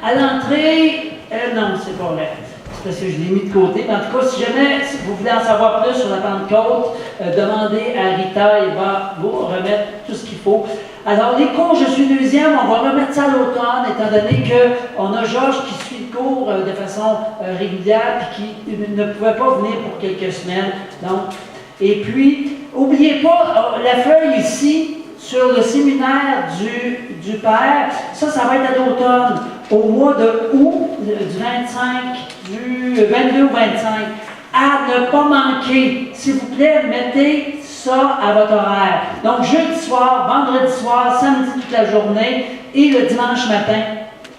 à l'entrée, non, c'est pas vrai. C'est parce que je l'ai mis de côté. Mais en tout cas, si jamais vous voulez en savoir plus sur la Pentecôte, demandez à Rita, elle va vous remettre tout ce qu'il faut. Alors, les cours, je suis deuxième, on va remettre ça à l'automne, étant donné qu'on a Georges qui suit le cours de façon régulière et qui ne pouvait pas venir pour quelques semaines. Donc, et puis, n'oubliez pas, la feuille ici, sur le séminaire du Père, ça va être à l'automne, au mois de août, du 22 au 25. À ne pas manquer. S'il vous plaît, mettez ça à votre horaire. Donc, jeudi soir, vendredi soir, samedi toute la journée et le dimanche matin.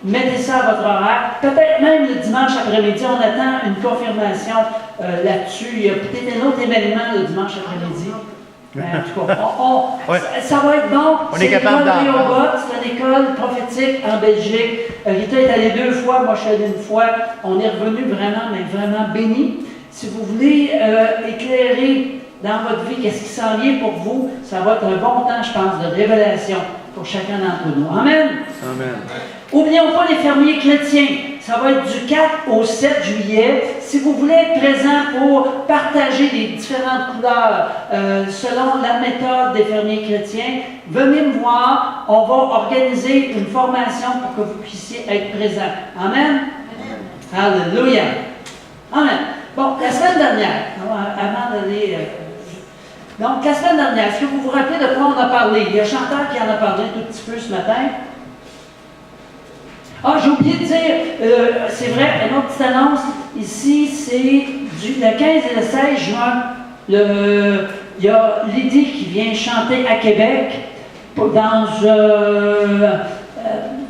Mettez ça à votre horaire. Peut-être même le dimanche après-midi. On attend une confirmation là-dessus. Il y a peut-être un autre événement le dimanche après-midi. En tout cas, ça va être bon. C'est l'école Réhoboth, c'est une école prophétique en Belgique. Rita est allée 2 fois, moi je suis allée 1 fois. On est revenu vraiment, mais vraiment bénis. Si vous voulez éclairer dans votre vie qu'est-ce qui s'en vient pour vous, ça va être un bon temps, je pense, de révélation pour chacun d'entre nous. Amen. Amen. N'oublions pas les fermiers chrétiens. Ça va être du 4 au 7 juillet. Si vous voulez être présent pour partager les différentes couleurs selon la méthode des fermiers chrétiens, venez me voir. On va organiser une formation pour que vous puissiez être présent. Amen. Alléluia. Amen. Bon, la semaine dernière, avant d'aller... donc, la semaine dernière, est-ce que vous vous rappelez de quoi on a parlé? Il y a Chantal qui en a parlé tout petit peu ce matin. Ah, j'ai oublié de dire, c'est vrai, une autre petite annonce, ici, c'est le 15 et le 16 juin, il y a Lydie qui vient chanter à Québec dans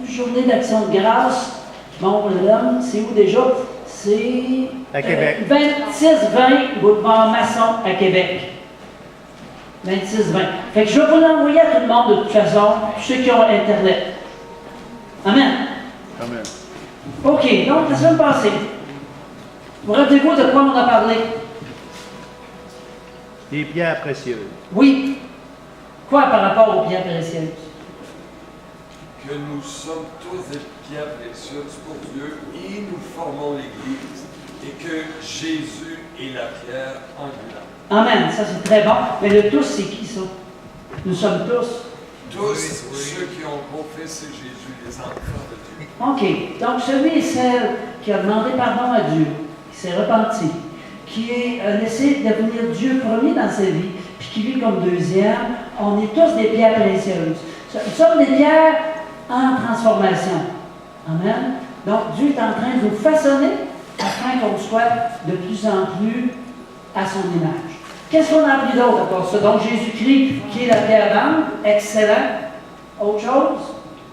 Journée d'action de grâce. Bon, c'est où déjà? C'est à Québec. 26-20 boulevard Masson à Québec. 26-20. Fait que je vais vous l'envoyer à tout le monde de toute façon, ceux qui ont Internet. Amen. Amen. OK, donc la semaine passée, vous rappelez-vous de quoi on a parlé? Des pierres précieuses. Oui. Quoi par rapport aux pierres précieuses? Que nous sommes tous des pierres précieuses pour Dieu et nous formons l'Église et que Jésus est la pierre angulaire. Amen, ça c'est très bon. Mais le tous, c'est qui ça? Nous sommes tous. Tous ceux qui ont confessé Jésus, les enfants de Dieu. OK. Donc, celui et celle qui a demandé pardon à Dieu, qui s'est repenti, qui a essayé de devenir Dieu premier dans sa vie, puis qui vit comme deuxième, on est tous des pierres précieuses. Nous sommes des pierres en transformation. Amen. Donc, Dieu est en train de nous façonner afin qu'on soit de plus en plus à son image. Qu'est-ce qu'on a appris d'autre à part ça? Donc, Jésus-Christ, qui est la pierre d'âme, excellent. Autre chose?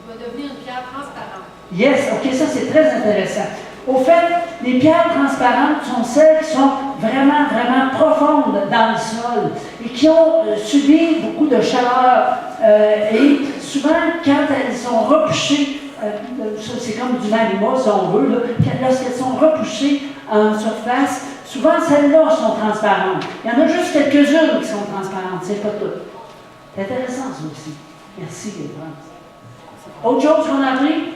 Il va devenir une pierre transparente. Yes, OK, ça c'est très intéressant. Au fait, les pierres transparentes sont celles qui sont vraiment, vraiment profondes dans le sol et qui ont subi beaucoup de chaleur. Et souvent, quand elles sont repoussées, c'est comme du magma, si on veut, lorsqu'elles sont repoussées en surface, souvent celles-là sont transparentes. Il y en a juste quelques-unes qui sont transparentes, c'est pas toutes. C'est intéressant ça aussi. Merci, France. Autre chose qu'on a appris?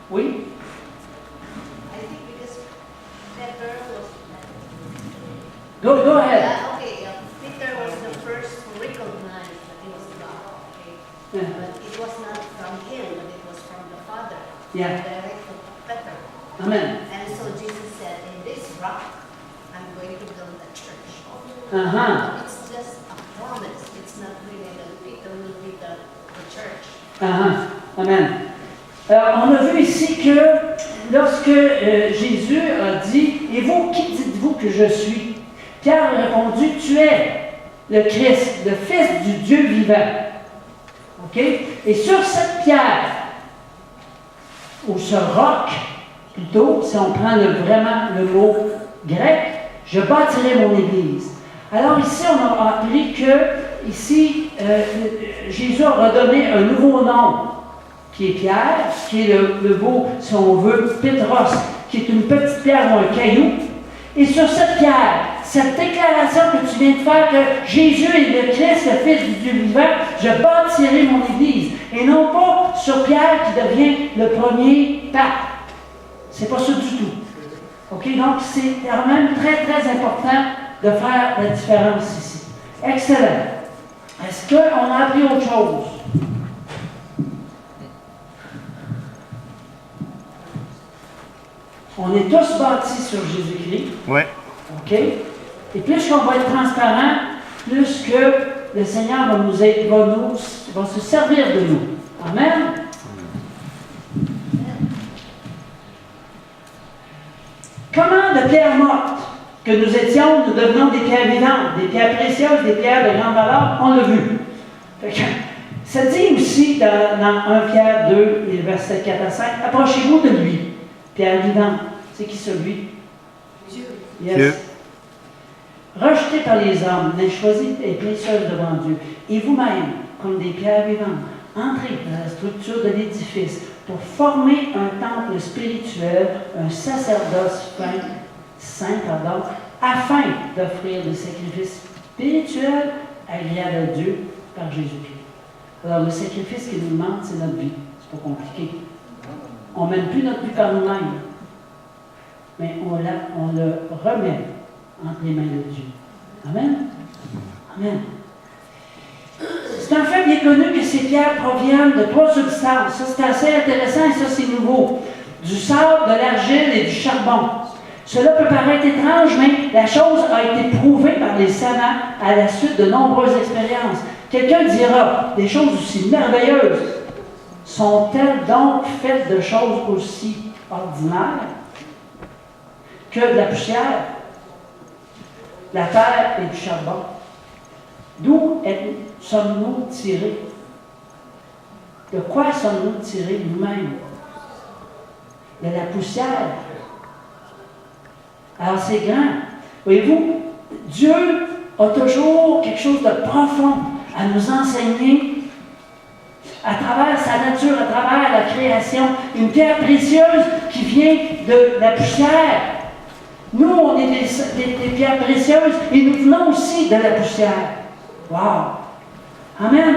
Oui? I think because Peter was... Go ahead. Peter was the first to recognize that he was God. Okay? Yeah. But it was not from him, but it was from the Father. Yeah. Direct to Peter. Amen. And so Jesus said, in this rock, I'm going to build a church. Uh-huh. It's just a promise. It's not really that Peter will be the church. Uh-huh. Amen. Alors, on a vu ici que lorsque Jésus a dit « Et vous, qui dites-vous que je suis? » Pierre a répondu « Tu es le Christ, le Fils du Dieu vivant. » OK? Et sur cette pierre, ou ce roc, plutôt, si on prend vraiment le mot grec, « Je bâtirai mon Église. » Alors ici, on a appris que ici, Jésus a redonné un nouveau nom, qui est Pierre, qui est le beau, si on veut, Pétros, qui est une petite pierre ou un caillou. Et sur cette pierre, cette déclaration que tu viens de faire que Jésus est le Christ, le Fils du Dieu vivant, je bâtirai mon Église. Et non pas Pierre qui devient le premier pape. C'est pas ça du tout. OK? Donc, c'est quand même très, très important de faire la différence ici. Excellent. Est-ce qu'on a appris autre chose? On est tous bâtis sur Jésus-Christ. Oui. OK? Et plus qu'on va être transparent, plus que le Seigneur va nous aider, va se servir de nous. Amen? Comment de pierres mortes que nous étions, nous devenons des pierres vivantes, des pierres précieuses, des pierres de grande valeur, on l'a vu. Ça dit aussi dans 1 Pierre 2, les versets 4 à 5, approchez-vous de lui, pierre vivante. C'est qui celui? Dieu. Yes. Dieu. Rejeté par les hommes, mais choisi et précieuse devant Dieu. Et vous-même, comme des pierres vivantes, entrez dans la structure de l'édifice pour former un temple spirituel, un sacerdoce saint, afin d'offrir des sacrifices spirituels agréables à Dieu par Jésus-Christ. Alors, le sacrifice qu'il nous demande, c'est notre vie. C'est pas compliqué. On ne mène plus notre vie par nous-mêmes, mais on le remet entre les mains de Dieu. Amen? Amen. C'est un fait bien connu que ces pierres proviennent de trois substances. Ça, c'est assez intéressant et ça, c'est nouveau. Du sable, de l'argile et du charbon. Cela peut paraître étrange, mais la chose a été prouvée par les savants à la suite de nombreuses expériences. Quelqu'un dira, des choses aussi merveilleuses sont-elles donc faites de choses aussi ordinaires que de la poussière, de la terre et du charbon? D'où sommes-nous tirés? De quoi sommes-nous tirés nous-mêmes? De la poussière. Alors c'est grand. Voyez-vous, Dieu a toujours quelque chose de profond à nous enseigner à travers sa nature, à travers la création. Une pierre précieuse qui vient de la poussière. Nous, on est des pierres précieuses et nous venons aussi de la poussière. Wow! Amen!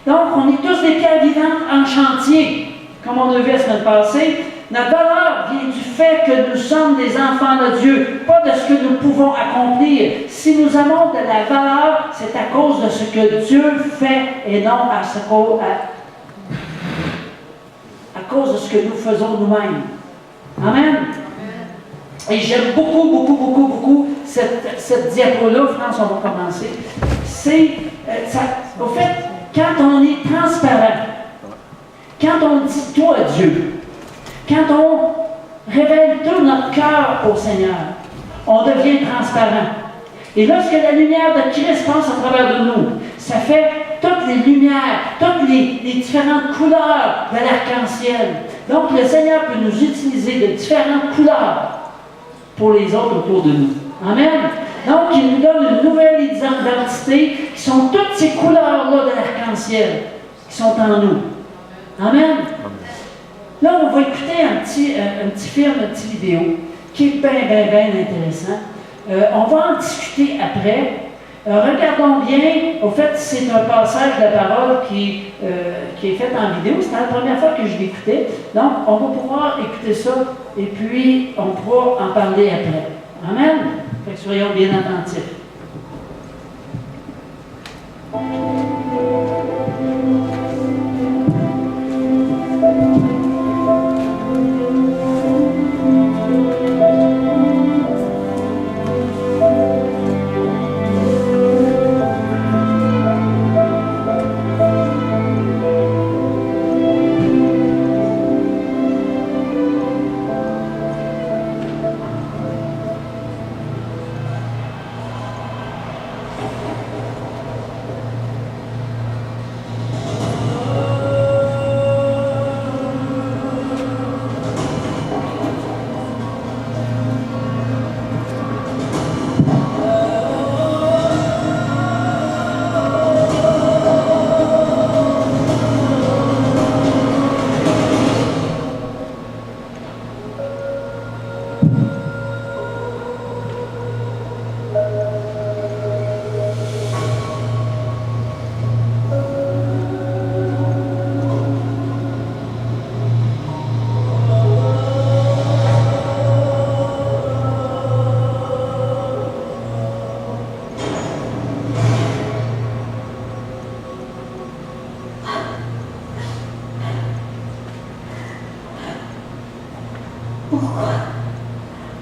Donc, on est tous des pierres vivantes en chantier, comme on a vu la semaine passée. Notre valeur vient du fait que nous sommes des enfants de Dieu, pas de ce que nous pouvons accomplir. Si nous avons de la valeur, c'est à cause de ce que Dieu fait et non à cause de ce que nous faisons nous-mêmes. Amen. Et j'aime beaucoup cette diapo-là. France, on va commencer. C'est, au fait, quand on est transparent, quand on dit tout à Dieu, quand on révèle tout notre cœur au Seigneur, on devient transparent. Et lorsque la lumière de Christ passe à travers de nous, ça fait toutes les lumières, toutes les différentes couleurs de l'arc-en-ciel. Donc, le Seigneur peut nous utiliser de différentes couleurs pour les autres autour de nous. Amen. Donc, il nous donne une nouvelle identité qui sont toutes ces couleurs-là de l'arc-en-ciel qui sont en nous. Amen. Là, on va écouter un petit film, une petite vidéo qui est bien intéressant. On va en discuter après. Regardons bien. Au fait, c'est un passage de la parole qui est fait en vidéo. C'était la première fois que je l'écoutais. Donc, on va pouvoir écouter ça et puis on pourra en parler après. Amen. Fait que soyons bien attentifs.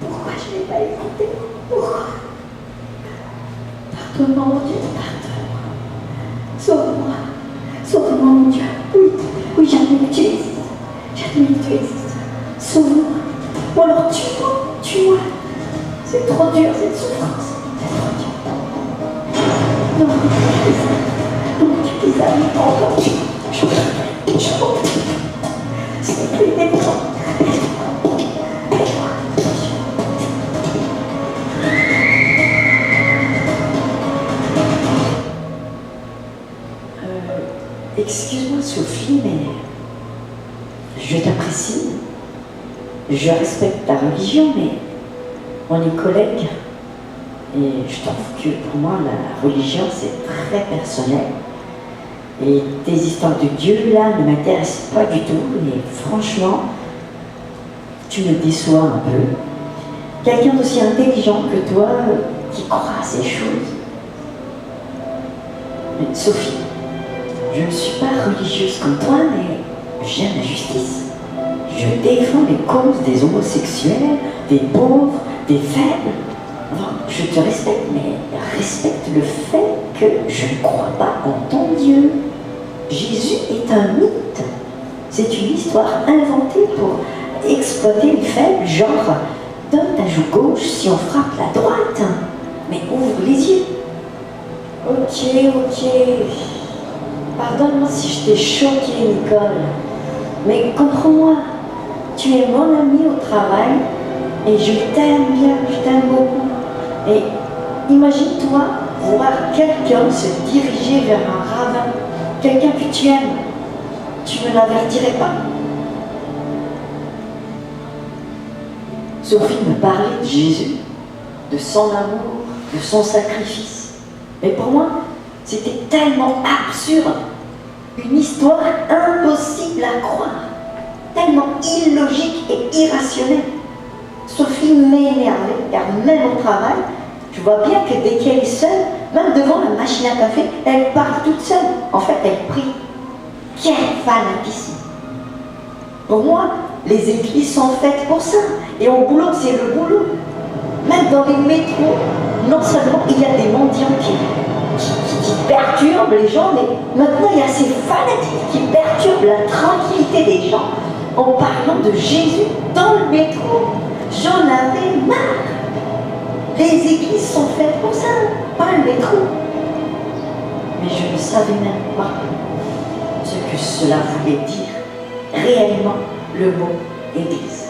Pourquoi je n'ai pas écouté? Pourquoi? Pardonne-moi, mon Dieu, pardonne-moi. Sauve-moi. Sauve-moi, mon Dieu. Oui, oui, j'admets que tu existes. J'admets que tu existes. Sauve-moi. Ou alors tue-moi, tue-moi. C'est trop dur, cette souffrance. C'est trop dur. Non, non, tu les as mis encore. Je s'il te plaît, aide-moi. Excuse-moi Sophie, mais je t'apprécie, je respecte ta religion, mais on est collègues et je trouve que pour moi la religion c'est très personnel et tes histoires de Dieu là ne m'intéressent pas du tout et franchement tu me déçois un peu. Quelqu'un d'aussi intelligent que toi qui croit à ces choses. Mais Sophie, je ne suis pas religieuse comme toi, mais j'aime la justice. Je défends les causes des homosexuels, des pauvres, des faibles. Enfin, je te respecte, mais respecte le fait que je ne crois pas en ton Dieu. Jésus est un mythe. C'est une histoire inventée pour exploiter les faibles, genre donne ta joue gauche si on frappe la droite. Mais ouvre les yeux. Ok. Pardonne-moi si je t'ai choqué, Nicole, mais comprends-moi, tu es mon ami au travail et je t'aime bien, je t'aime beaucoup. Et imagine-toi voir quelqu'un se diriger vers un ravin, quelqu'un que tu aimes, tu ne l'avertirais pas? Sophie me parlait de Jésus, de son amour, de son sacrifice. Mais pour moi, c'était tellement absurde, une histoire impossible à croire, tellement illogique et irrationnelle. Sophie m'énervait, car même au travail, je vois bien que dès qu'elle est seule, même devant la machine à café, elle parle toute seule. En fait, elle prie. Quel fanatisme! Pour moi, les églises sont faites pour ça, et au boulot, c'est le boulot. Même dans les métros, non seulement il y a des mendiants qui perturbent les gens, mais maintenant il y a ces fanatiques qui perturbent la tranquillité des gens en parlant de Jésus dans le métro. J'en avais marre. Les églises sont faites pour ça, pas le métro. Mais je ne savais même pas ce que cela voulait dire réellement le mot église.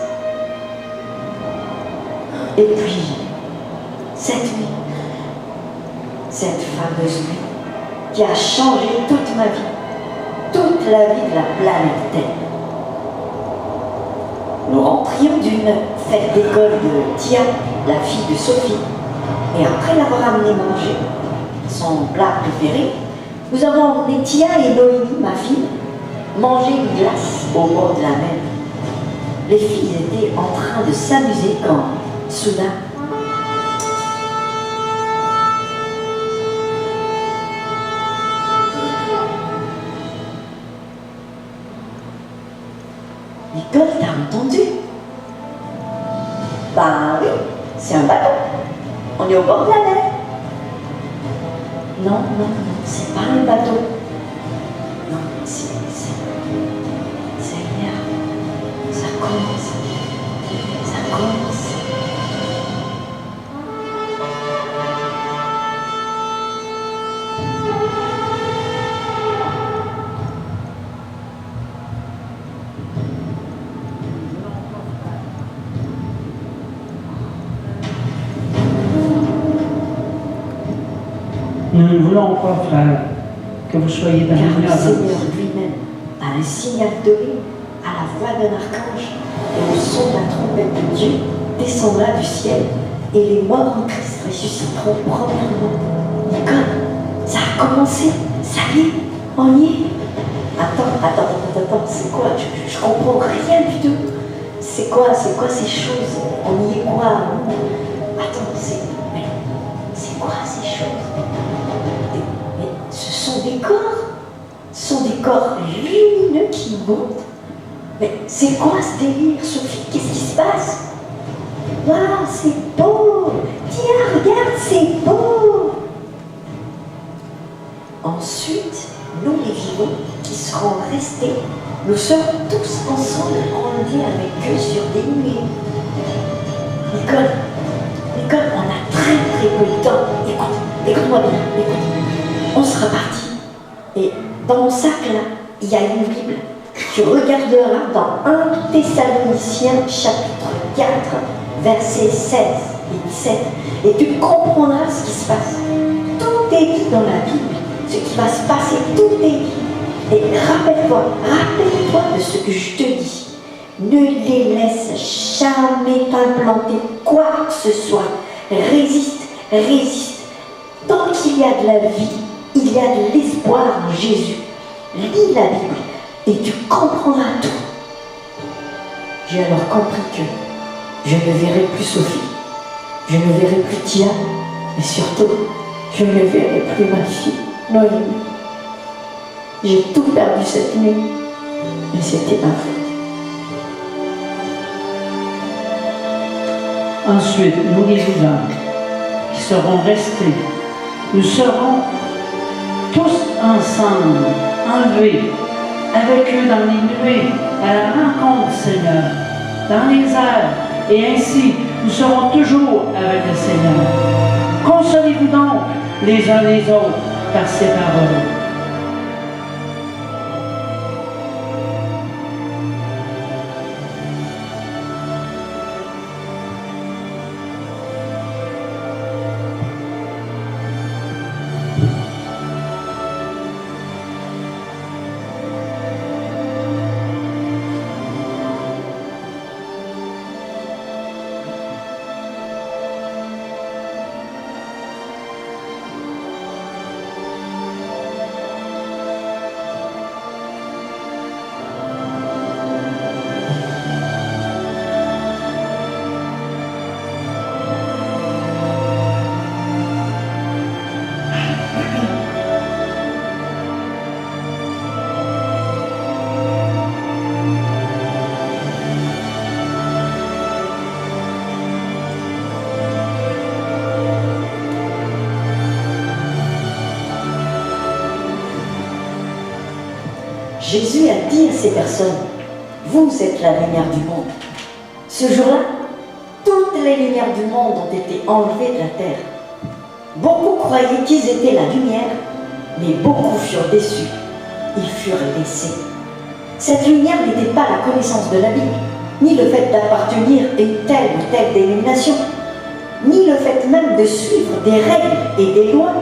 Et puis, cette nuit, cette fameuse nuit qui a changé toute ma vie, toute la vie de la planète Terre. Nous rentrions d'une fête d'école de Tia, la fille de Sophie, et après l'avoir amené manger son plat préféré, nous avons emmené Tia et Noémie, ma fille, manger une glace au bord de la mer. Les filles étaient en train de s'amuser quand, soudain, Nicole, t'as entendu? Ben oui, c'est un bateau. On est au bord de la mer. Non, c'est pas un bateau. Non, c'est bien. Ça commence. Nous ne voulons pas, frère, que vous soyez dans Car les le meilleures Seigneur lui-même a un signal donné à la voix d'un archange et au son de la trompette de Dieu descendra du ciel et les morts en Christ ressusciteront premièrement. Nicole, ça a commencé, ça y est, on y est. Attends, c'est quoi? Je comprends rien du tout. C'est quoi ces choses? On y est quoi? Attends, c'est quoi ces choses? Ce sont des corps lumineux qui montent Mais c'est quoi ce délire, Sophie? Qu'est-ce qui se passe? Waouh, c'est beau! Tiens, regarde, c'est beau! Ensuite, nous les vivants qui serons restés, nous serons tous ensemble grandis avec eux sur des nuées. Nicole, on a très peu de temps. Écoute-moi bien, écoute. On sera partis. Et dans mon sac là, il y a une Bible. Tu regarderas dans 1 Thessaloniciens chapitre 4, versets 16 et 17, et tu comprendras ce qui se passe. Tout est dit dans la Bible, ce qui va se passer, tout est dit. Et rappelle-toi de ce que je te dis. Ne les laisse jamais t'implanter quoi que ce soit. Résiste. Tant qu'il y a de la vie, il y a de l'espoir en Jésus. Lis la Bible et tu comprendras tout. J'ai alors compris que je ne verrai plus Sophie, je ne verrai plus Tia, et surtout, je ne verrai plus ma fille, Noémie. J'ai tout perdu cette nuit, mais c'était ma faute. Ensuite, nous les vivants, qui serons restés, nous serons tous ensemble, enlevés, avec eux dans les nuées, à la rencontre du Seigneur, dans les airs, et ainsi, nous serons toujours avec le Seigneur. Consolez-vous donc les uns les autres par ces paroles. Jésus a dit à ces personnes, vous êtes la lumière du monde. Ce jour-là, toutes les lumières du monde ont été enlevées de la terre. Beaucoup croyaient qu'ils étaient la lumière, mais beaucoup furent déçus. Ils furent laissés. Cette lumière n'était pas la connaissance de la Bible, ni le fait d'appartenir à une telle ou telle dénomination, ni le fait même de suivre des règles et des lois,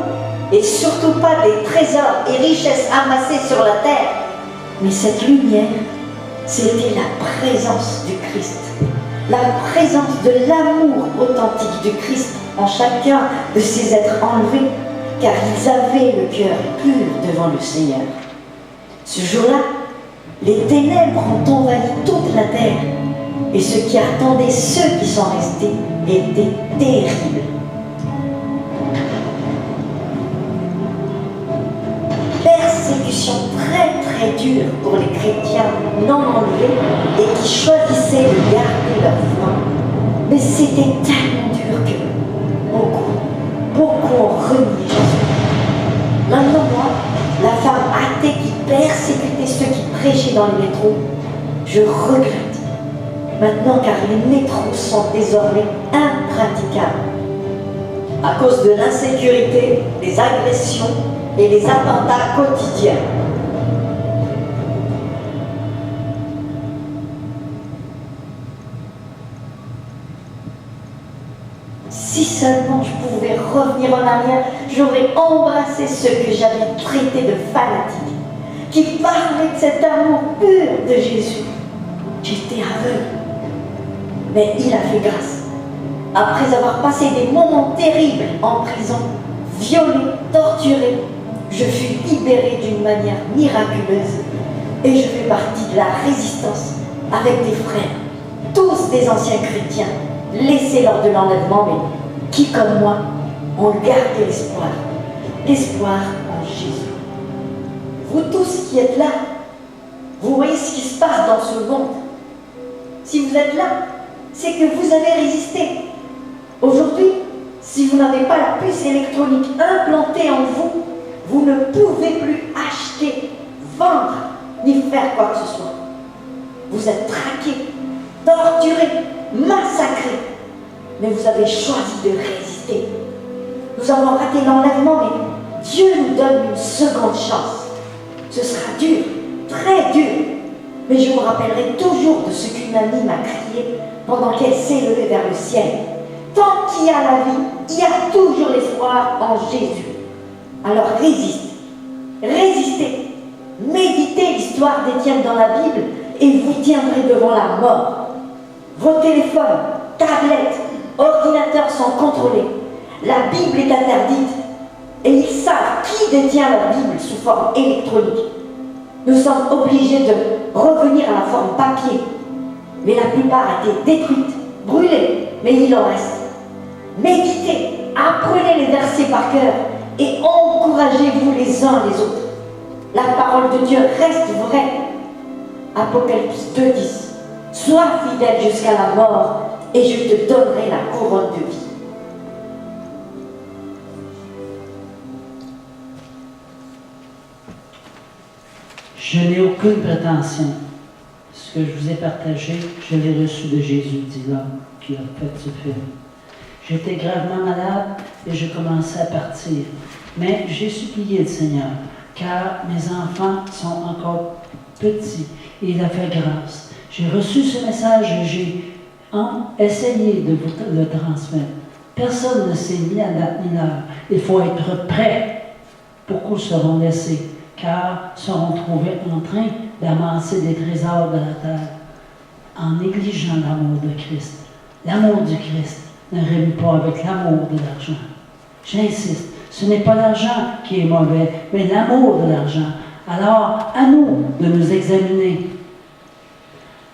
et surtout pas des trésors et richesses amassées sur la terre. Mais cette lumière, c'était la présence du Christ, la présence de l'amour authentique du Christ en chacun de ces êtres enlevés, car ils avaient le cœur pur devant le Seigneur. Ce jour-là, les ténèbres ont envahi toute la terre, et ce qui attendait ceux qui sont restés était terrible. Persécution très dure pour les chrétiens non enlevés et qui choisissaient de garder leur foi. Mais c'était tellement dur que beaucoup ont renié Jésus. Maintenant, moi, la femme athée qui persécutait ceux qui prêchaient dans les métros, je regrette. Maintenant, car les métros sont désormais impraticables. À cause de l'insécurité, des agressions et les attentats quotidiens. Si seulement je pouvais revenir en arrière, j'aurais embrassé ceux que j'avais traités de fanatiques, qui parlaient de cet amour pur de Jésus. J'étais aveugle, mais il a fait grâce. Après avoir passé des moments terribles en prison, violé, torturé, je fus libéré d'une manière miraculeuse et je fais partie de la résistance avec des frères, tous des anciens chrétiens, laissés lors de l'enlèvement, mais qui, comme moi, ont gardé l'espoir en Jésus. Vous tous qui êtes là, Vous voyez ce qui se passe dans ce monde. Si vous êtes là, c'est que vous avez résisté. Aujourd'hui, si vous n'avez pas la puce électronique implantée en vous, vous ne pouvez plus acheter, vendre, ni faire quoi que ce soit. Vous êtes traqués, torturés, massacrés. Mais vous avez choisi de résister. Nous avons raté l'enlèvement, mais Dieu nous donne une seconde chance. Ce sera dur, très dur. Mais je me rappellerai toujours de ce qu'une amie m'a crié pendant qu'elle s'est levée vers le ciel. Tant qu'il y a la vie, il y a toujours l'espoir en Jésus. Alors résiste, résistez, méditez l'histoire d'Étienne dans la Bible et vous tiendrez devant la mort. Vos téléphones, tablettes, ordinateurs sont contrôlés. La Bible est interdite et ils savent qui détient la Bible sous forme électronique. Nous sommes obligés de revenir à la forme papier, mais la plupart a été détruite, brûlée, mais il en reste. Méditez, apprenez les versets par cœur et encouragez-vous les uns les autres. La parole de Dieu reste vraie. Apocalypse 2:10. Sois fidèle jusqu'à la mort et je te donnerai la couronne de vie. Je n'ai aucune prétention. Ce que je vous ai partagé, je l'ai reçu de Jésus, dit l'homme qui a fait ce film. J'étais gravement malade et je commençais à partir. Mais j'ai supplié le Seigneur, car mes enfants sont encore petits et il a fait grâce. J'ai reçu ce message et j'ai essayé de vous le transmettre. Personne ne sait ni la date ni l'heure. Il faut être prêt. Beaucoup seront laissés, car seront trouvés en train d'amasser des trésors de la terre, en négligeant l'amour de Christ. L'amour du Christ ne rime pas avec l'amour de l'argent. J'insiste, ce n'est pas l'argent qui est mauvais, mais l'amour de l'argent. Alors, à nous de nous examiner.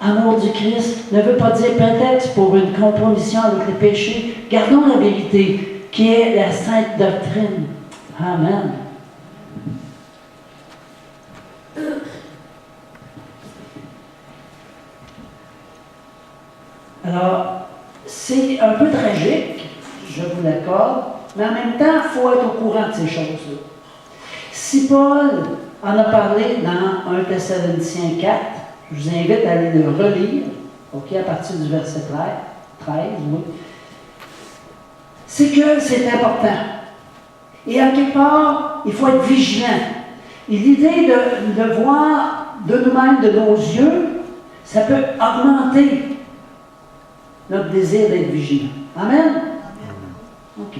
Amour du Christ ne veut pas dire prétexte pour une compromission avec les péchés. Gardons la vérité, qui est la sainte doctrine. Amen. Alors, c'est un peu tragique, je vous l'accorde, mais en même temps, il faut être au courant de ces choses-là. Si Paul en a parlé dans 1 Thessaloniciens 4, je vous invite à aller le relire, ok, à partir du verset 13, oui. C'est que c'est important. Et à quelque part, il faut être vigilant. Et l'idée de voir de nous-mêmes, de nos yeux, ça peut augmenter notre désir d'être vigilant. Amen? OK.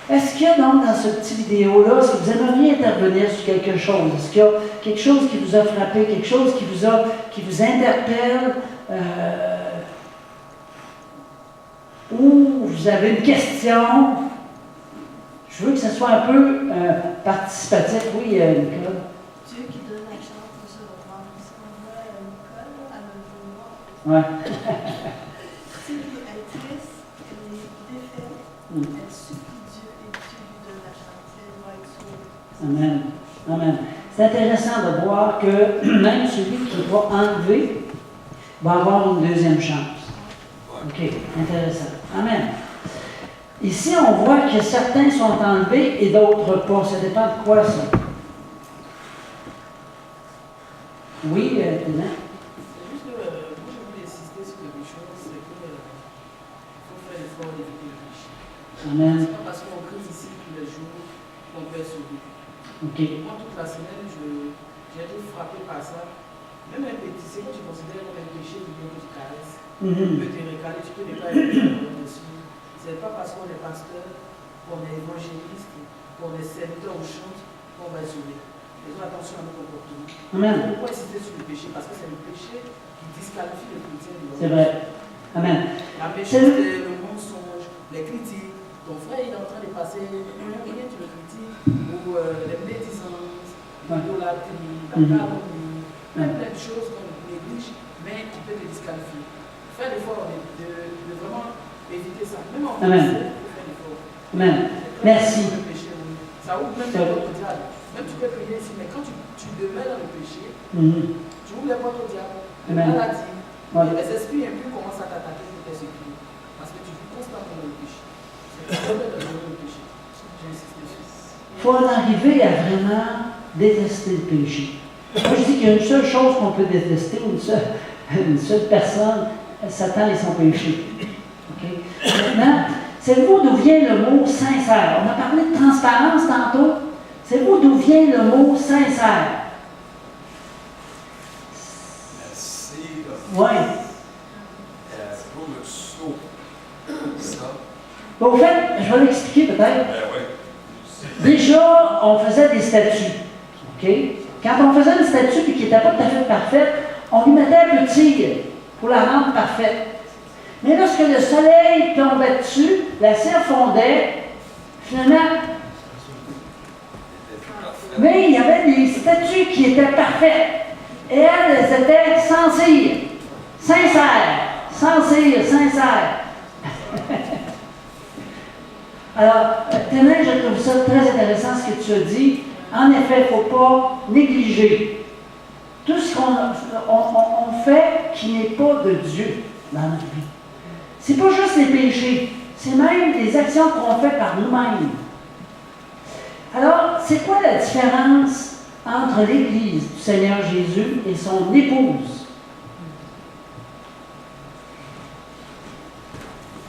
Est-ce qu'il y a donc dans ce petit vidéo-là, est-ce que vous aimeriez intervenir sur quelque chose? Est-ce qu'il y a quelque chose qui vous a frappé, quelque chose qui vous interpelle, ou vous avez une question? Je veux que ce soit un peu participatif. Oui, Nicole? Dieu qui donne la chance de se reprendre. Parce qu'on voit Nicole, elle a le vouloir. Ouais. Si elle est triste, elle est défaite, elle supplie Dieu et Dieu lui donne la chance. Elle va être sauvée. Amen. Amen. C'est intéressant de voir que même celui qui va enlever va avoir une deuxième chance. OK, intéressant. Amen. Ici, on voit que certains sont enlevés et d'autres pas. Ça dépend de quoi, ça? Oui, Ténin? C'est juste que moi, je voulais insister sur quelque chose, c'est qu'il faut faire l'effort d'éviter le péché. Amen. C'est pas parce qu'on crie ici tous les jours qu'on peut être sauvé. OK. Moi, toute la semaine, j'ai été frappé par ça. Même un petit, c'est que tu considères comme un péché, il vient que tu caresses. Tu peux te récaler, tu peux ne pas être dessus. C'est pas parce qu'on est pasteur, qu'on est évangéliste, qu'on est serviteur ou chante, qu'on va être sauvé. Faisons attention à nos comportements. Amen. Pourquoi insister sur le péché? Parce que c'est le péché qui disqualifie le chrétien du C'est vrai. Amen. La méchanceté, le mensonge, les critiques. Ton frère il est en train de passer, rien, tu le critiques, ou les médisances, l'idolâtrie, la calomnie, plein de choses qu'on néglige, mais qui peut te disqualifier. Faire l'effort de vraiment éviter ça. Même en français, il faut faire l'effort. Amen. Merci. Le péché, oui. Ça ouvre même les portes au diable. Même tu peux prier ici, mais quand tu demeures dans le péché, tu ouvres les portes au diable. Les Amen. maladies, Ouais. les esprits impurs commencent à t'attaquer pour t'exécuter. Parce que tu vis constamment dans le péché. C'est le problème de le péché. J'insiste dessus. Il faut en arriver à vraiment détester le péché. Moi, je dis qu'il y a une seule chose qu'on peut détester, une seule personne, Satan et son péché. OK? Maintenant, savez-vous d'où vient le mot sincère? On a parlé de transparence tantôt. Savez-vous d'où vient le mot sincère? Merci. Oui. Pour le saut. Ça. Bon, au fait, je vais l'expliquer peut-être. Ben oui. Déjà, on faisait des statues. OK? Quand on faisait une statue qui n'était pas tout à fait parfaite, on lui mettait un peu de cire pour la rendre parfaite. Mais lorsque le soleil tombait dessus, la cire fondait, finalement. Mais il y avait des statues qui étaient parfaites. Et elles étaient sans cire, sincères, sans cire, sincères. Alors, Ténin, je trouve ça très intéressant ce que tu as dit. En effet, il ne faut pas négliger tout ce qu'on fait qui n'est pas de Dieu dans notre vie. Ce n'est pas juste les péchés, c'est même les actions qu'on fait par nous-mêmes. Alors, c'est quoi la différence entre l'Église du Seigneur Jésus et son épouse?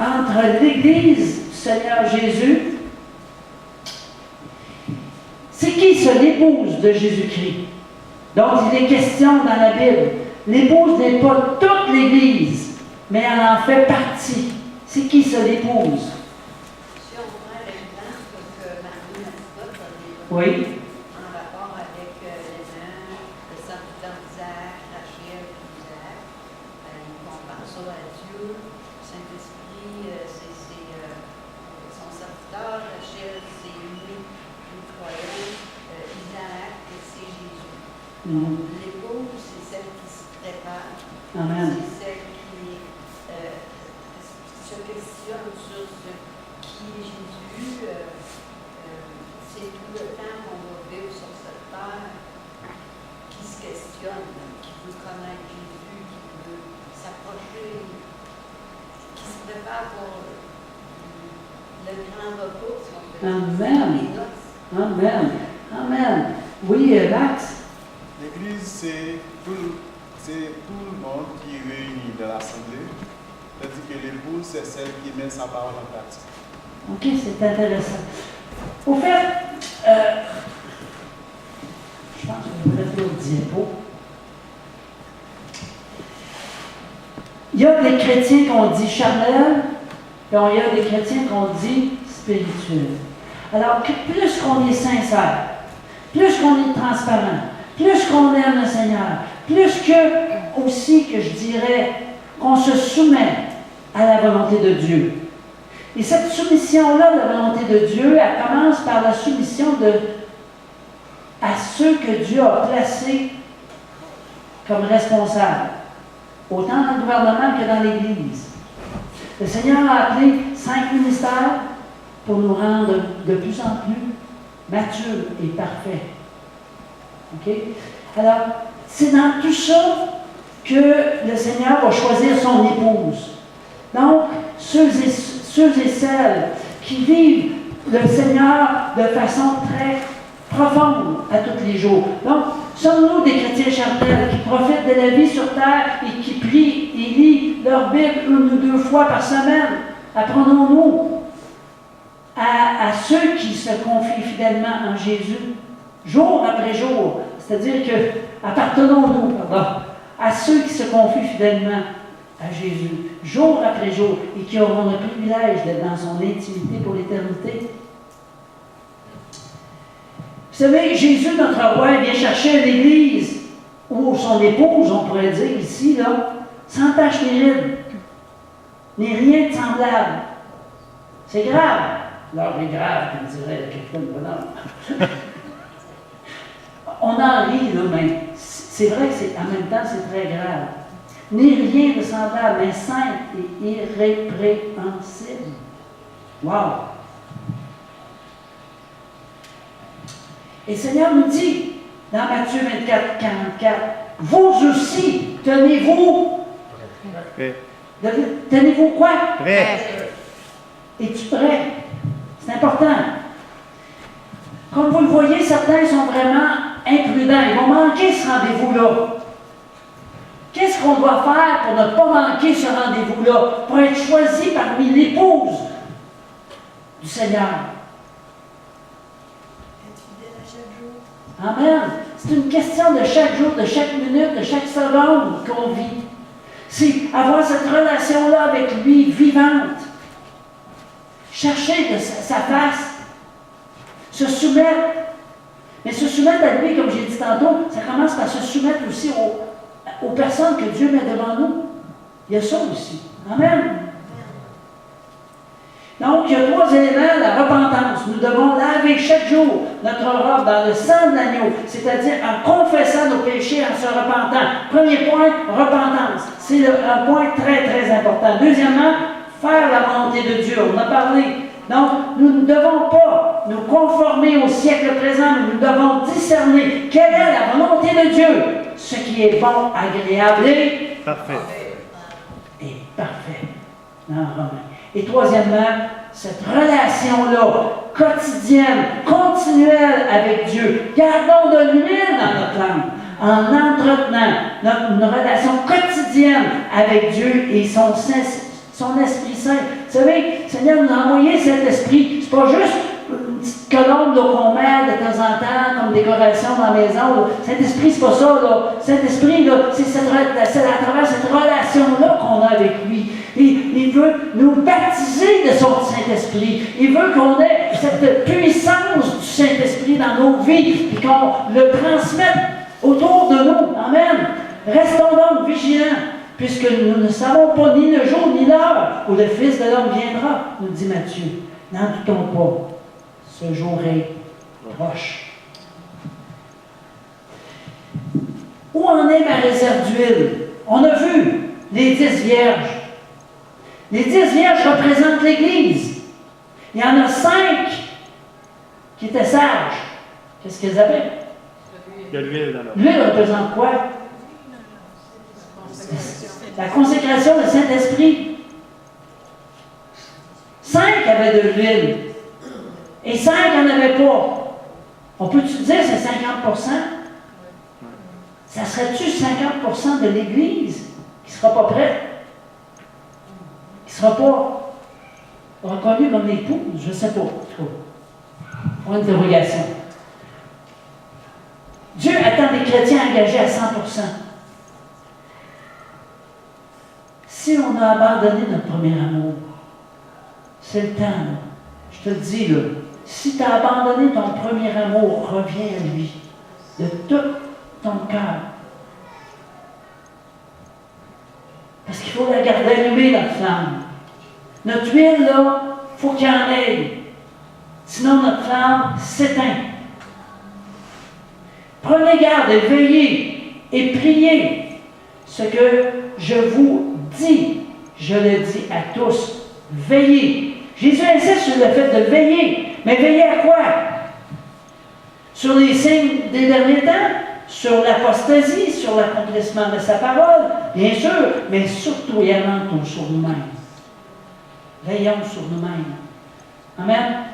Entre l'Église du Seigneur Jésus, c'est qui ça, l'épouse de Jésus-Christ, dont il est question dans la Bible? L'épouse n'est pas toute l'Église, mais elle en fait partie. C'est qui ça, l'épouse? Si on prend l'exemple que Marie Mascotte a développé Oui. en rapport avec l'aimant, le Saint-Pierre d'Isaac, Rachel, Isaac, il compare ça à Dieu, Saint-Esprit, c'est son serviteur, Rachel, c'est lui, le croyant, Isaac, c'est Jésus. Mm. L'épouse, c'est celle qui se prépare, Amen. c'est celle qui se questionne sur ce qui est Jésus. C'est tout le temps qu'on va vivre sur cette terre qui se questionne, qui veut connaître Jésus, qui veut s'approcher, qui se prépare pour le grand repos, si on peut dire. Amen. Les noces. Amen. Amen. Oui, Max? L'église, c'est tout le monde qui est réuni dans l'assemblée. C'est-à-dire que l'épouse, c'est celle qui met sa parole en pratique. OK, c'est intéressant. Au fait, je pense que je vais mettre l'autre diapo. Il y a des chrétiens qu'on dit charnels, et il y a des chrétiens qu'on dit spirituels. Alors, plus qu'on est sincère, plus qu'on est transparent, plus qu'on aime le Seigneur, plus que, aussi, que je dirais, qu'on se soumet à la volonté de Dieu. Et cette soumission-là de la volonté de Dieu, elle commence par la soumission à ceux que Dieu a placés comme responsables, autant dans le gouvernement que dans l'Église. Le Seigneur a appelé 5 ministères pour nous rendre de plus en plus matures et parfaits. OK? Alors, c'est dans tout ça que le Seigneur va choisir son épouse. Donc, ceux et celles qui vivent le Seigneur de façon très profonde à tous les jours. Donc, sommes-nous des chrétiens charnels qui profitent de la vie sur terre et qui prient et lisent leur Bible 1 ou 2 fois par semaine? Apprenons-nous à ceux qui se confient fidèlement en Jésus, jour après jour, c'est-à-dire que, appartenons-nous, à ceux qui se confient fidèlement à Jésus, jour après jour, et qui auront le privilège d'être dans son intimité pour l'éternité. Vous savez, Jésus, notre roi, vient chercher l'Église, ou son épouse, on pourrait dire ici, là, sans tache ni ride, ni rien de semblable. C'est grave. L'heure est grave, comme dirait quelqu'un de bonhomme. On en rit, là, mais c'est vrai que en même temps, c'est très grave. Ni rien de semblable, mais sainte et irrépréhensible. Wow! Et le Seigneur nous dit, Dans Matthieu 24, 44, vous aussi, tenez-vous. Prêt. Tenez-vous quoi? Prêt. Es-tu prêt? C'est important. Comme vous le voyez, certains sont vraiment imprudents. Ils vont manquer ce rendez-vous-là. Qu'est-ce qu'on doit faire pour ne pas manquer ce rendez-vous-là? Pour être choisi parmi l'épouse du Seigneur. Être fidèle à chaque jour. Amen. C'est une question de chaque jour, de chaque minute, de chaque seconde qu'on vit. C'est avoir cette relation-là avec lui vivante. Chercher de sa face. Se soumettre. Mais se soumettre à lui, comme j'ai dit tantôt, ça commence par se soumettre aussi aux personnes que Dieu met devant nous. Il y a ça aussi. Amen. Donc, il y a 3 éléments, la repentance. Nous devons laver chaque jour notre robe dans le sang de l'agneau, c'est-à-dire en confessant nos péchés, en se repentant. Premier point, repentance. C'est un point très, très important. Deuxièmement, faire la volonté de Dieu. On a parlé. Donc, nous ne devons pas nous conformer au siècle présent, mais nous devons discerner quelle est la volonté de Dieu, ce qui est bon, agréable et Parfait. parfait. Dans Romains. Et troisièmement, cette relation-là, quotidienne, continuelle avec Dieu. Gardons de l'huile dans notre âme, en entretenant une relation quotidienne avec Dieu et son Esprit Saint. Vous savez, le Seigneur nous a envoyé cet esprit. C'est pas juste une petite colombe qu'on met de temps en temps comme décoration dans la maison. Saint-Esprit, c'est pas ça. Saint-Esprit, c'est à travers cette relation-là qu'on a avec lui. Il veut nous baptiser de son Saint-Esprit. Il veut qu'on ait cette puissance du Saint-Esprit dans nos vies et qu'on le transmette autour de nous. Amen. Restons donc vigilants, puisque nous ne savons pas ni le jour ni l'heure où le Fils de l'homme viendra, nous dit Matthieu. N'en doutons pas, ce jour est proche. Où en est ma réserve d'huile? On a vu les 10 vierges. Les 10 vierges représentent l'Église. Il y en a 5 qui étaient sages. Qu'est-ce qu'elles avaient? Il y a l'huile dans leur. L'huile représente quoi? La consécration du Saint-Esprit. 5 avaient de l'huile. Et 5 n'en avaient pas. On peut-tu dire que c'est 50%? Ça serait-tu 50% de l'Église qui ne sera pas prête? Qui ne sera pas reconnue comme l'épouse? Je ne sais pas. Point d'interrogation. Dieu attend des chrétiens engagés à 100%. Si on a abandonné notre premier amour, c'est le temps, là. Je te le dis, là. Si tu as abandonné ton premier amour, reviens à lui. De tout ton cœur. Parce qu'il faut la garder allumée, notre flamme. Notre huile, là, il faut qu'il y en ait. Sinon, notre flamme s'éteint. Prenez garde et veillez et priez. Ce que je vous dis, je le dis à tous. Veillez. Jésus insiste sur le fait de veiller. Mais veiller à quoi? Sur les signes des derniers temps, sur l'apostasie, sur l'accomplissement de sa parole, bien sûr, mais surtout et avant tout sur nous-mêmes. Veillons sur nous-mêmes. Amen?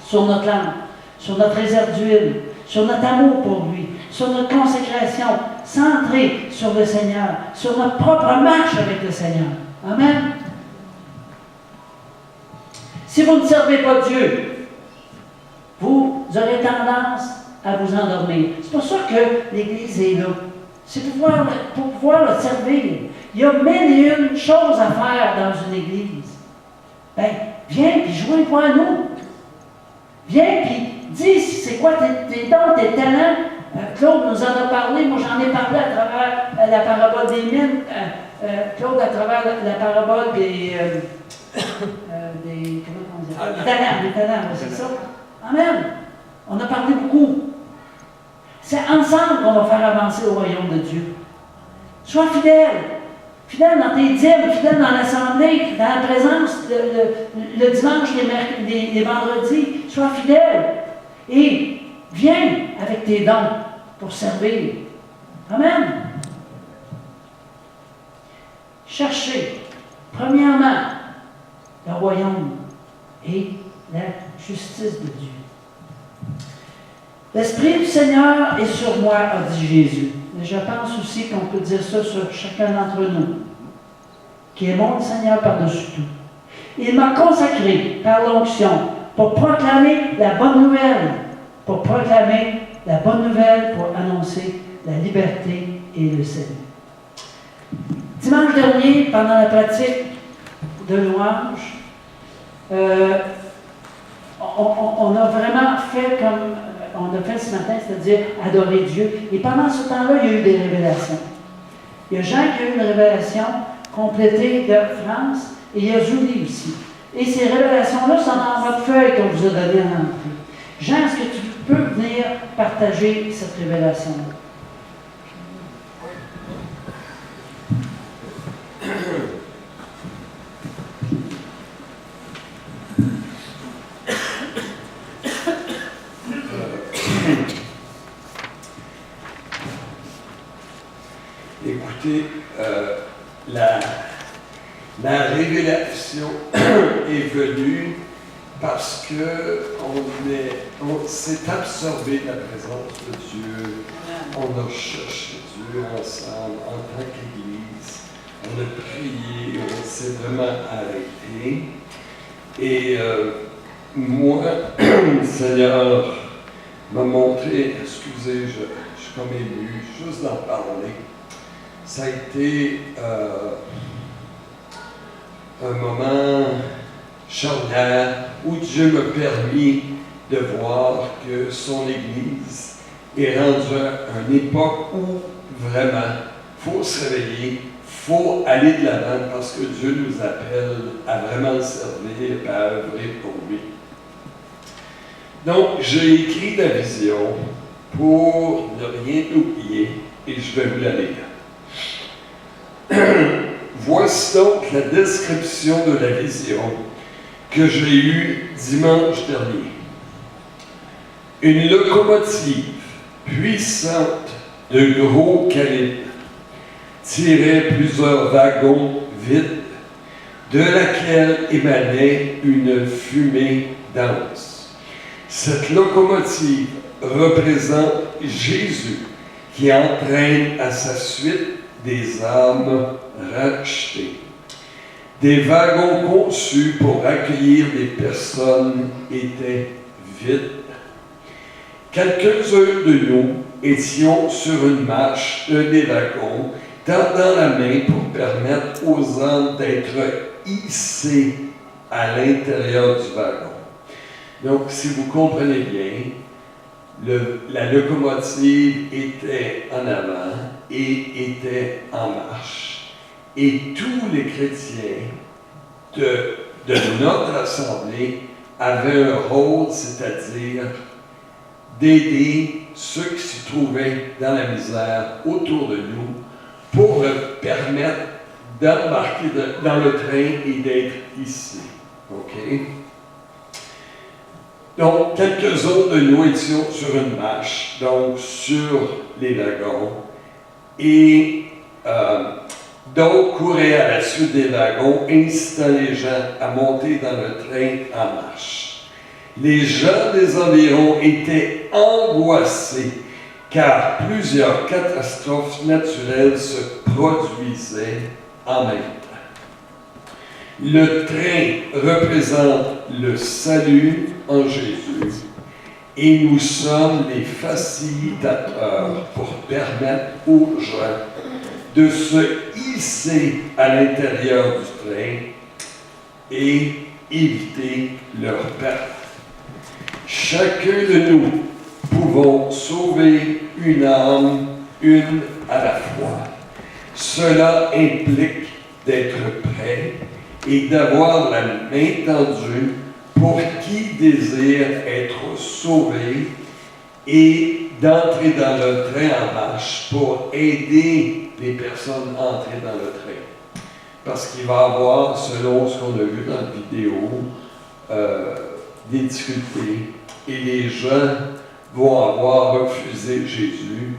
Sur notre âme, sur notre réserve d'huile, sur notre amour pour lui, sur notre consécration, centrée sur le Seigneur, sur notre propre marche avec le Seigneur. Amen? Si vous ne servez pas Dieu, vous aurez tendance à vous endormir. C'est pour ça que l'Église est là. C'est pour pouvoir le servir. Il y a 1001 choses à faire dans une Église. Ben, viens puis joins-toi à nous. Viens puis dis c'est quoi tes dons, tes talents. Claude nous en a parlé. Moi, j'en ai parlé à travers la parabole des mines. Claude, à travers la parabole des talents, c'est ça? Amen. On a parlé beaucoup. C'est ensemble qu'on va faire avancer le royaume de Dieu. Sois fidèle. Fidèle dans tes dîmes, fidèle dans l'assemblée, dans la présence, le dimanche, les vendredis. Sois fidèle. Et Viens avec tes dons pour servir. Amen. Cherchez, premièrement, le royaume et la justice de Dieu. L'Esprit du Seigneur est sur moi, a dit Jésus. Et je pense aussi qu'on peut dire ça sur chacun d'entre nous, qui aimons le Seigneur par-dessus tout. Il m'a consacré par l'onction pour proclamer la bonne nouvelle, pour annoncer la liberté et le salut. Dimanche dernier, pendant la pratique de louange, on a vraiment fait comme on a fait ce matin, c'est-à-dire adorer Dieu. Et pendant ce temps-là, il y a eu des révélations. Il y a Jean qui a eu une révélation complétée de France, et il y a Julie aussi. Et ces révélations-là sont dans votre feuille qu'on vous a donné en entrée. Jean, est-ce que tu peux venir partager cette révélation-là? Écoutez, la révélation est venue parce qu'on s'est absorbé de la présence de Dieu. On a cherché Dieu ensemble en tant qu'Église. On a prié, on s'est vraiment arrêté. Et moi, le Seigneur m'a montré, excusez, je suis comme ému, juste d'en parler. Ça a été un moment charnière où Dieu m'a permis de voir que son Église est rendue à une époque où vraiment il faut se réveiller, il faut aller de l'avant parce que Dieu nous appelle à vraiment le servir et à œuvrer pour lui. Donc, j'ai écrit la vision pour ne rien oublier et je vais vous la lire. Voici donc la description de la vision que j'ai eue dimanche dernier. Une locomotive puissante de gros calibre tirait plusieurs wagons vides, de laquelle émanait une fumée dense. Cette locomotive représente Jésus qui entraîne à sa suite des âmes rachetées. Des wagons conçus pour accueillir des personnes étaient vides. Quelques-uns de nous étions sur une marche d'un des wagons, tendant la main pour permettre aux âmes d'être hissées à l'intérieur du wagon. Donc, si vous comprenez bien, la locomotive était en avant et était en marche. Et tous les chrétiens de notre assemblée avaient un rôle, c'est-à-dire d'aider ceux qui se trouvaient dans la misère autour de nous pour leur permettre d'embarquer dans le train et d'être ici. OK? Donc, quelques-uns de nous étions sur une marche, donc sur les wagons, et d'autres couraient à la suite des wagons, incitant les gens à monter dans le train en marche. Les gens des environs étaient angoissés, car plusieurs catastrophes naturelles se produisaient en même temps. Le train représente le salut en Jésus et nous sommes les facilitateurs pour permettre aux gens de se hisser à l'intérieur du train et éviter leur perte. Chacun de nous pouvons sauver une âme, une à la fois. Cela implique d'être prêt et d'avoir la main tendue pour qui désire être sauvé et d'entrer dans le train en marche pour aider les personnes à entrer dans le train. Parce qu'il va y avoir, selon ce qu'on a vu dans la vidéo, des difficultés et les gens vont avoir refusé Jésus,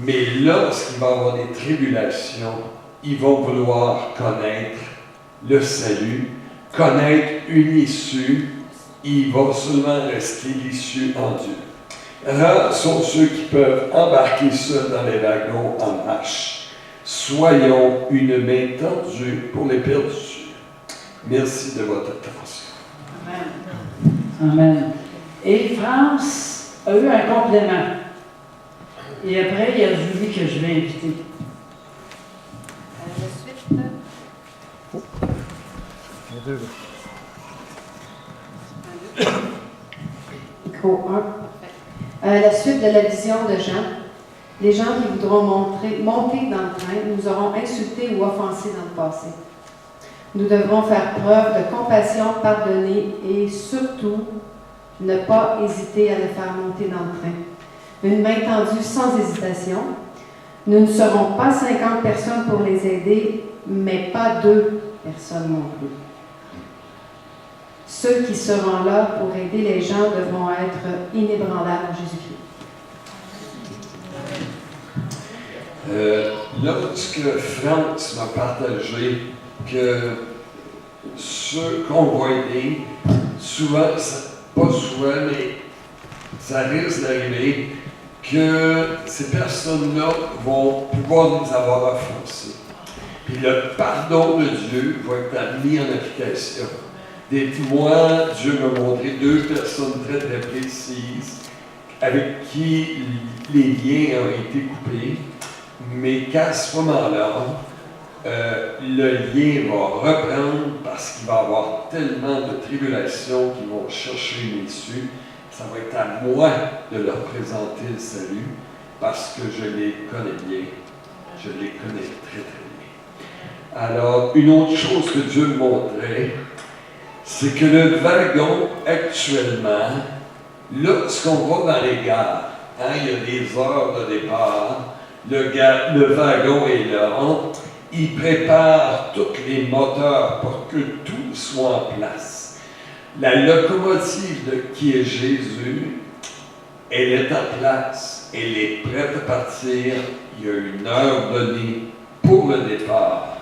mais lorsqu'il va y avoir des tribulations, ils vont vouloir connaître le salut, connaître une issue. Il va seulement rester l'issue en Dieu. Rares sont ceux qui peuvent embarquer seuls dans les wagons en marche. Soyons une main tendue pour les perdus. Merci de votre attention. Amen. Amen. Et France a eu un complément. Et après, il y a Julie que je vais inviter. La suite. Micro 1. La suite de la vision de Jean. Les gens qui voudront monter dans le train nous auront insultés ou offensés dans le passé. Nous devrons faire preuve de compassion, pardonner et surtout ne pas hésiter à les faire monter dans le train. Une main tendue sans hésitation. Nous ne serons pas 50 personnes pour les aider, mais pas 2 personnes non plus. Ceux qui seront là pour aider les gens devront être inébranlables en Jésus-Christ. Lorsque France m'a partagé que ceux qu'on va aider, souvent, pas souvent, mais ça risque d'arriver que ces personnes-là vont pouvoir nous avoir offensés. Puis le pardon de Dieu va être mis en application. Moi, Dieu m'a montré 2 personnes très très précises avec qui les liens ont été coupés, mais qu'à ce moment-là, le lien va reprendre parce qu'il va y avoir tellement de tribulations qui vont chercher une issue. Ça va être à moi de leur présenter le salut parce que je les connais bien. Je les connais très très bien. Alors, une autre chose que Dieu me montrait, c'est que le wagon, actuellement, lorsqu'on va dans les gares, il y a des heures de départ, le wagon est là, il prépare tous les moteurs pour que tout soit en place. La locomotive qui est Jésus, elle est en place, elle est prête à partir, il y a une heure donnée pour le départ.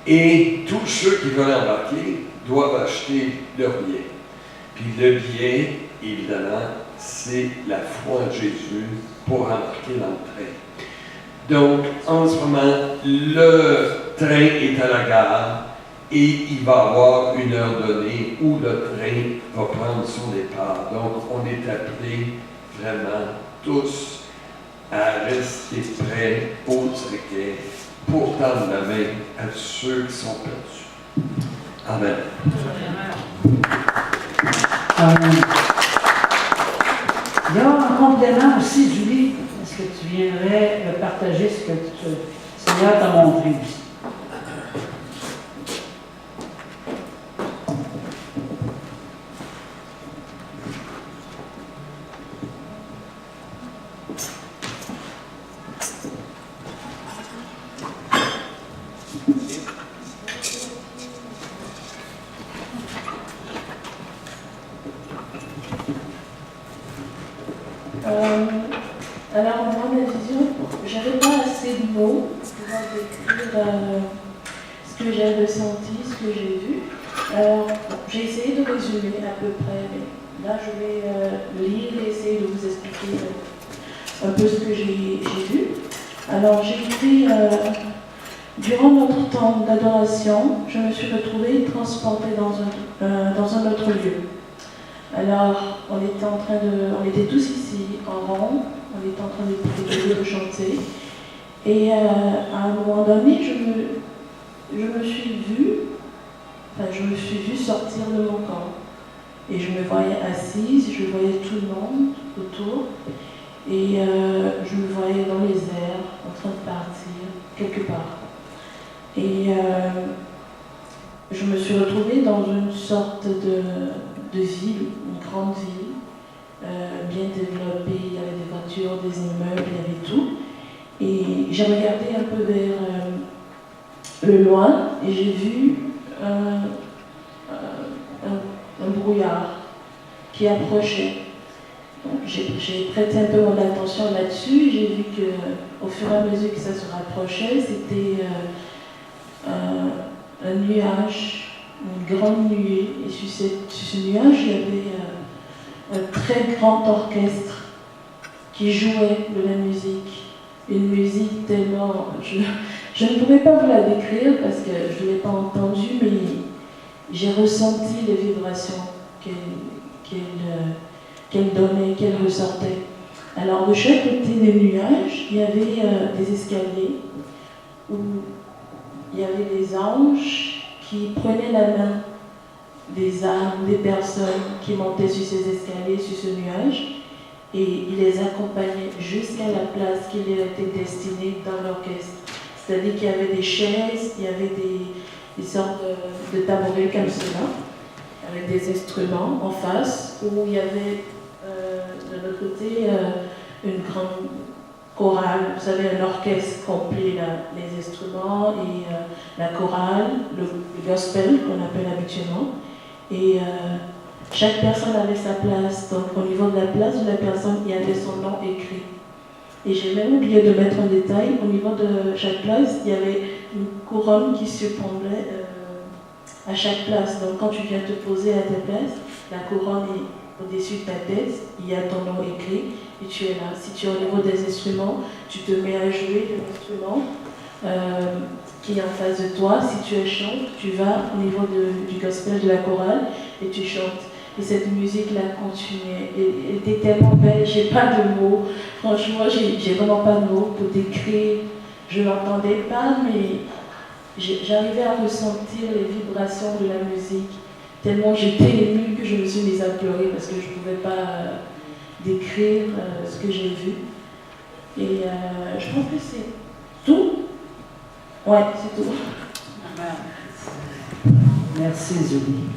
Et tous ceux qui veulent embarquer doivent acheter leur billet. Puis le billet, évidemment, c'est la foi en Jésus pour embarquer dans le train. Donc, en ce moment, le train est à la gare et il va y avoir une heure donnée où le train va prendre son départ. Donc, on est appelés vraiment tous à rester prêts aux taquets pour tendre la main à ceux qui sont perdus. Amen. Amen. Il y a un complément aussi, Julie. Est-ce que tu viendrais partager ce que le Seigneur t'a montré aussi? Alors, moi, ma vision, j'avais pas assez de mots pour pouvoir décrire ce que j'ai ressenti, ce que j'ai vu. Alors, j'ai essayé de résumer à peu près, mais là, je vais lire et essayer de vous expliquer un peu ce que j'ai vu. Alors, j'ai été, durant notre temps d'adoration, je me suis retrouvée transportée dans un autre lieu. Alors, on était tous ici en rond, on était en train de chanter. Et à un moment donné, je me suis vue sortir de mon corps. Et je me voyais assise, je voyais tout le monde autour. Et je me voyais dans les airs, en train de partir, quelque part. Et je me suis retrouvée dans une sorte de ville, une grande ville, bien développée, il y avait des voitures, des immeubles, il y avait tout. Et j'ai regardé un peu vers le loin et j'ai vu un brouillard qui approchait. Donc, j'ai prêté un peu mon attention là-dessus. J'ai vu qu'au fur et à mesure que ça se rapprochait, c'était un nuage, une grande nuée. Et sur ce nuage, il y avait un très grand orchestre qui jouait de la musique. Une musique tellement... Je ne pourrais pas vous la décrire parce que je ne l'ai pas entendue, mais j'ai ressenti les vibrations qu'elle donnait, qu'elle ressortait. Alors, de chaque côté des nuages, il y avait des escaliers où il y avait des anges qui prenaient la main des âmes, des personnes qui montaient sur ces escaliers, sur ce nuage, et ils les accompagnaient jusqu'à la place qui leur était destinée dans l'orchestre. C'est-à-dire qu'il y avait des chaises, il y avait des sortes de tabourets comme cela, avec des instruments en face, où il y avait de l'autre côté une grande chorale, vous savez, un orchestre complet, les instruments et la chorale, le gospel qu'on appelle habituellement. Et chaque personne avait sa place. Donc au niveau de la place de la personne, il y avait son nom écrit. Et j'ai même oublié de mettre un détail, au niveau de chaque place, il y avait une couronne qui surplombait à chaque place. Donc quand tu viens te poser à ta place, la couronne est au-dessus de ta tête, il y a ton nom écrit et tu es là. Si tu es au niveau des instruments, tu te mets à jouer de l'instrument qui est en face de toi. Si tu es chante, tu vas au niveau du gospel, de la chorale, et tu chantes. Et cette musique-là continuait. Elle était tellement belle, j'ai pas de mots. Franchement, j'ai vraiment pas de mots pour décrire. Je l'entendais pas, mais j'arrivais à ressentir les vibrations de la musique. Tellement j'étais émue que je me suis mise à pleurer parce que je ne pouvais pas décrire ce que j'ai vu. Et je pense que c'est tout. Ouais, c'est tout. Merci, Julie.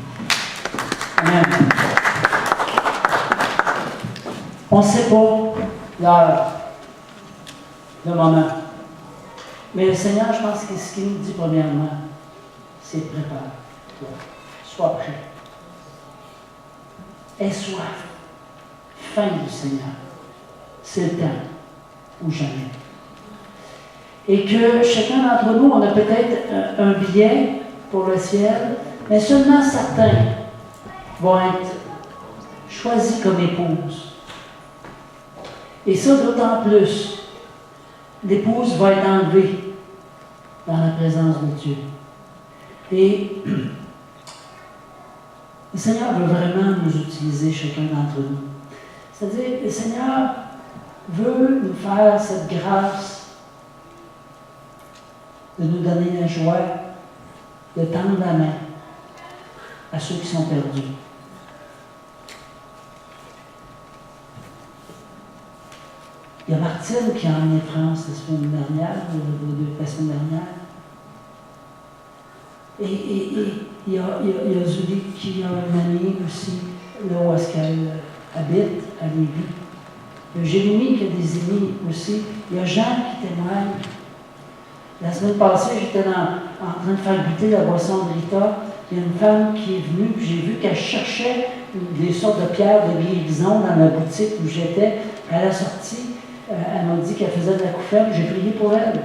Amen. On ne sait pas l'heure, le moment. Mais le Seigneur, je pense que ce qu'il nous dit premièrement, c'est prépare-toi. Sois prêt. Aie soif. Faim du Seigneur. C'est le temps ou jamais. Et que chacun d'entre nous, on a peut-être un billet pour le ciel, mais seulement certains vont être choisis comme épouse. Et ça, d'autant plus, l'épouse va être enlevée dans la présence de Dieu. Et le Seigneur veut vraiment nous utiliser, chacun d'entre nous. C'est-à-dire, le Seigneur veut nous faire cette grâce de nous donner la joie de tendre la main à ceux qui sont perdus. Il y a Martine qui a emmené France la semaine dernière, la semaine dernière. Et il y a Julie qui a une amie aussi, là où est-ce qu'elle habite, à Lévis. Il y a Jérémie qui a des amis aussi. Il y a Jean qui témoigne. La semaine passée, j'étais en train de faire goûter la boisson de Rita. Il y a une femme qui est venue, puis j'ai vu qu'elle cherchait des sortes de pierres de guérison dans la boutique où j'étais. À la sortie, elle m'a dit qu'elle faisait de la couffaine. J'ai prié pour elle.